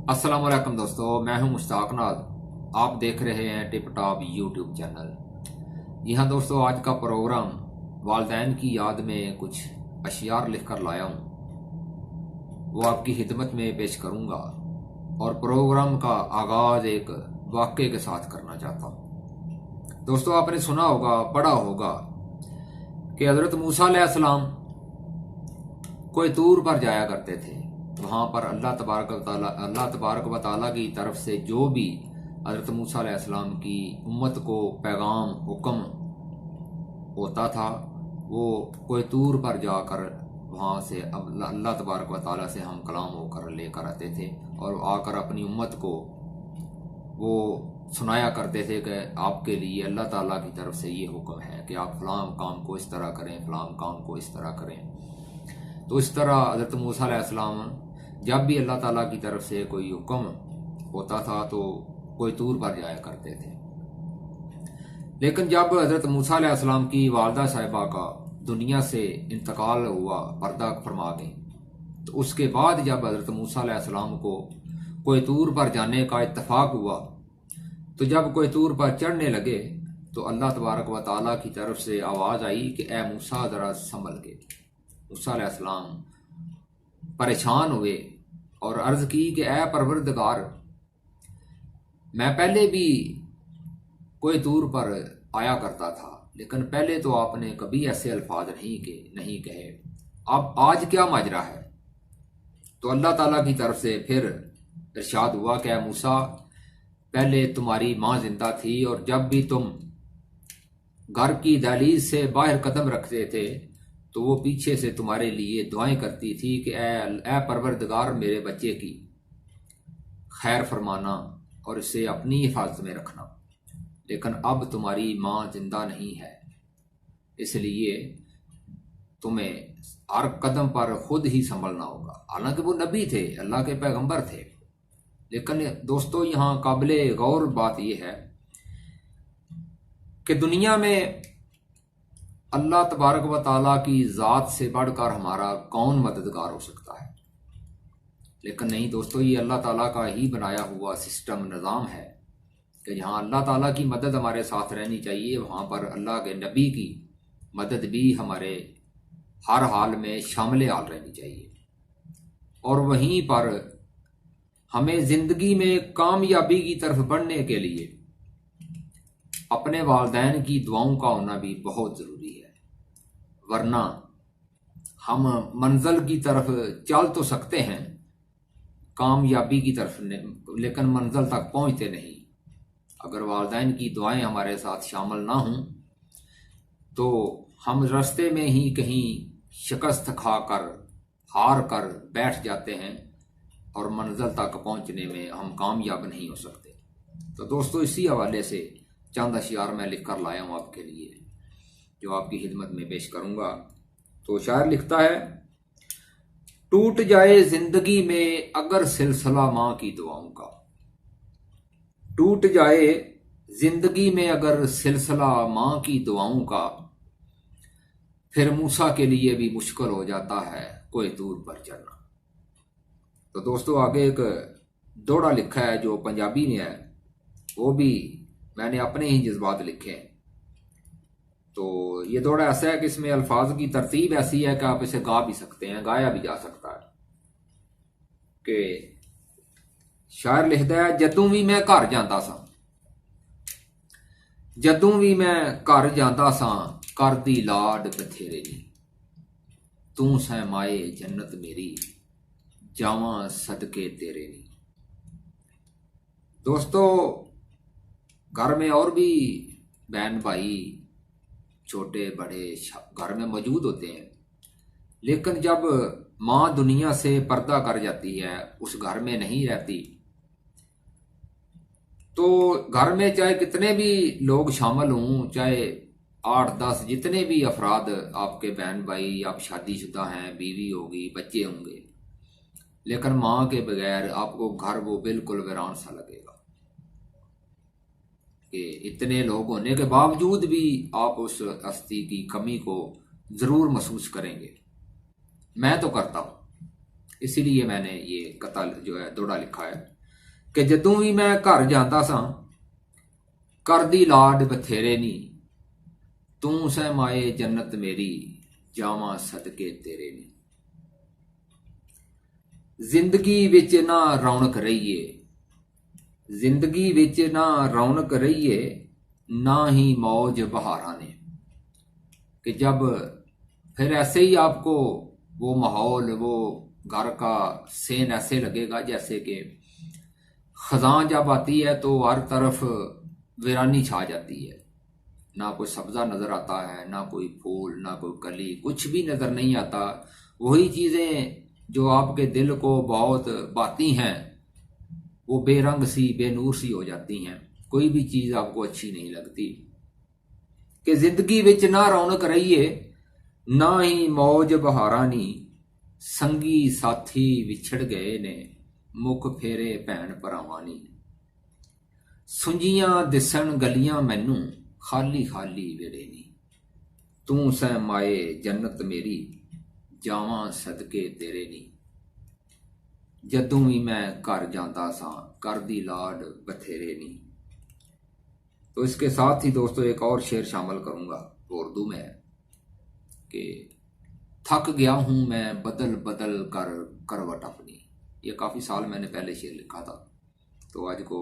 अस्सलाम वालेकुम दोस्तों, मैं हूं मुश्ताक नाद। आप देख रहे हैं टिप टॉप यूट्यूब चैनल। जी हाँ दोस्तों, आज का प्रोग्राम वालदैन की याद में कुछ अशियार लिखकर लाया हूं, वो आपकी खिदमत में पेश करूंगा। और प्रोग्राम का आगाज एक वाक़े के साथ करना चाहता हूं। दोस्तों, आपने सुना होगा, पढ़ा होगा कि हज़रत मूसा अलैहिस्सलाम कोई तूर पर जाया करते थे। वहां पर अल्लाह तबारक व तआला की तरफ से जो भी हज़रत मूसा अलैहिस्सलाम की उम्मत को पैगाम हुक्म होता था, वो कोई तूर पर जाकर वहां से अल्लाह तबारक व तआला से हम कलाम होकर लेकर आते थे और आकर अपनी उम्मत को वो सुनाया करते थे कि आपके लिए अल्लाह ताला की तरफ से ये हुक्म है कि आप फलां काम को इस तरह करें, फलां काम को इस तरह करें। तो इस तरह हज़रत मूसा अलैहिस्सलाम जब भी अल्लाह ताला की तरफ से कोई हुक्म होता था तो कोई तूर पर जाया करते थे। लेकिन जब हज़रत मूसा अलैहिस्सलाम की वालदा साहिबा का दुनिया से इंतकाल हुआ, पर्दा फरमा गई, तो उसके बाद जब हज़रत मूसा अलैहिस्सलाम को कोई तूर पर जाने का इत्तफाक हुआ, तो जब कोई तूर पर चढ़ने लगे तो अल्लाह तबारक व तआला की तरफ से आवाज़ आई कि ए मूसा, ज़रा संभल के। मूसा अलैहिस्सलाम परेशान हुए और अर्ज की कि ए परवरदिगार, मैं पहले भी कोई तूर पर आया करता था, लेकिन पहले तो आपने कभी ऐसे अल्फाज नहीं कहे। अब आज क्या माजरा है? तो अल्लाह ताला की तरफ से फिर इरशाद हुआ कि ए मूसा, पहले तुम्हारी माँ जिंदा थी और जब भी तुम घर की दहलीज से बाहर कदम रखते थे तो वो पीछे से तुम्हारे लिए दुआएं करती थी कि ए परवरदिगार, मेरे बच्चे की खैर फरमाना और इसे अपनी हिफाजत में रखना। लेकिन अब तुम्हारी माँ जिंदा नहीं है, इसलिए तुम्हें हर कदम पर खुद ही संभलना होगा। हालांकि वो नबी थे, अल्लाह के पैगंबर थे, लेकिन दोस्तों यहाँ काबिले गौर बात यह है कि दुनिया में अल्लाह तबारक व ताला की ज़ात से बढ़कर हमारा कौन मददगार हो सकता है? लेकिन नहीं दोस्तों, ये अल्लाह ताला का ही बनाया हुआ सिस्टम, निज़ाम है कि जहाँ अल्लाह ताला की मदद हमारे साथ रहनी चाहिए, वहाँ पर अल्लाह के नबी की मदद भी हमारे हर हाल में शामिल हाल रहनी चाहिए। और वहीं पर हमें ज़िंदगी में कामयाबी की तरफ बढ़ने के लिए अपने वालिदैन की दुआओं का होना भी बहुत ज़रूरी है, वरना हम मंजिल की तरफ चल तो सकते हैं, कामयाबी की तरफ, लेकिन मंजिल तक पहुंचते नहीं। अगर वालिदैन की दुआएं हमारे साथ शामिल ना हों तो हम रास्ते में ही कहीं शिकस्त खाकर, हार कर बैठ जाते हैं और मंजिल तक पहुंचने में हम कामयाब नहीं हो सकते। तो दोस्तों, इसी हवाले से चंद अशियार मैं लिख कर लाया हूँ आपके लिए, जो आपकी खिदमत में पेश करूँगा। तो शायर लिखता है, टूट जाए जिंदगी में अगर सिलसिला माँ की दुआओं का, टूट जाए जिंदगी में अगर सिलसिला माँ की दुआओं का, फिर मूसा के लिए भी मुश्किल हो जाता है कोई दूर पर चलना। तो दोस्तों, आगे एक दोड़ा लिखा है जो पंजाबी में है, वो भी मैंने अपने ही जज्बात लिखे हैं। तो ये दोड़ा ऐसा है कि इसमें अल्फाज की तरतीब ऐसी है कि आप इसे गा भी सकते हैं, गाया भी जा सकता है। कि शायर लिखता है, जदों भी मैं घर जाता सा, जदों भी मैं घर जाता सा, करदी लाड बथेरे नी, तू सै माए जन्नत मेरी, जावां सदके तेरे नी। दोस्तों, घर में और भी बहन भाई, छोटे बड़े घर में मौजूद होते हैं, लेकिन जब माँ दुनिया से पर्दा कर जाती है, उस घर में नहीं रहती, तो घर में चाहे कितने भी लोग शामिल हों, चाहे 8-10 जितने भी अफराद आपके बहन भाई, आप शादीशुदा हैं, बीवी होगी, बच्चे होंगे, लेकिन माँ के बगैर आपको घर वो बिल्कुल वीरान सा लगेगा। कि इतने लोग होने के बावजूद भी आप उस हस्ती की कमी को ज़रूर महसूस करेंगे। मैं तो करता हूँ, इसीलिए मैंने ये कता जो है दोड़ा लिखा है। कि जदों भी मैं घर जाता सा करदी लाड बथेरे नी, तू सै माए जन्नत मेरी जावां सदके तेरे नी। जिंदगी विच ना रौनक रहीए, जिंदगी विच ना रौनक रहीए, ना ही मौज बहारा ने। कि जब फिर ऐसे ही आपको वो माहौल, वो घर का सेन ऐसे लगेगा जैसे कि खजां जब आती है तो हर तरफ वीरानी छा जाती है, ना कोई सब्जा नजर आता है, ना कोई फूल, ना कोई कली, कुछ भी नजर नहीं आता। वही चीजें जो आपके दिल को बहुत भाती हैं वो बेरंग सी बेनूर सी हो जाती हैं, कोई भी चीज आपको अच्छी नहीं लगती। कि जिंदगी विच ना रौनक रहीए, ना ही मौज बहारा नी, संगी साथी विछड़ गए ने, मुख फेरे भैन भरावां नी। सुंजियां दिसन गलियां मैनू, खाली खाली वेड़े नी, तू सै माए जन्नत मेरी जावां सदके तेरे नी। जदों भी मैं घर जाता सा करदी लाड बथेरे नी। तो इसके साथ ही दोस्तों एक और शेर शामिल करूंगा उर्दू में कि थक गया हूं मैं बदल बदल कर करवट अपनी। ये काफ़ी साल मैंने पहले शेर लिखा था, तो आज को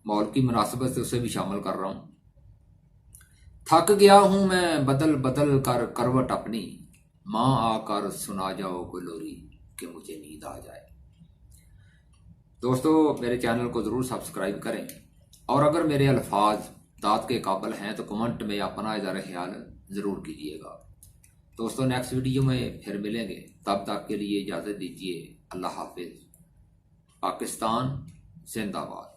मौल की मुनासिबत से उसे भी शामिल कर रहा हूं। थक गया हूं मैं बदल बदल कर करवट अपनी, माँ आकर सुना जाओ गुलोरी कि मुझे नींद आ जाए। दोस्तों मेरे चैनल को ज़रूर सब्सक्राइब करें, और अगर मेरे अल्फाज दाद के काबिल हैं तो कमेंट में अपना इज़हार ख्याल ज़रूर कीजिएगा। दोस्तों नेक्स्ट वीडियो में फिर मिलेंगे, तब तक के लिए इजाज़त दीजिए। अल्लाह हाफिज़। पाकिस्तान जिंदाबाद।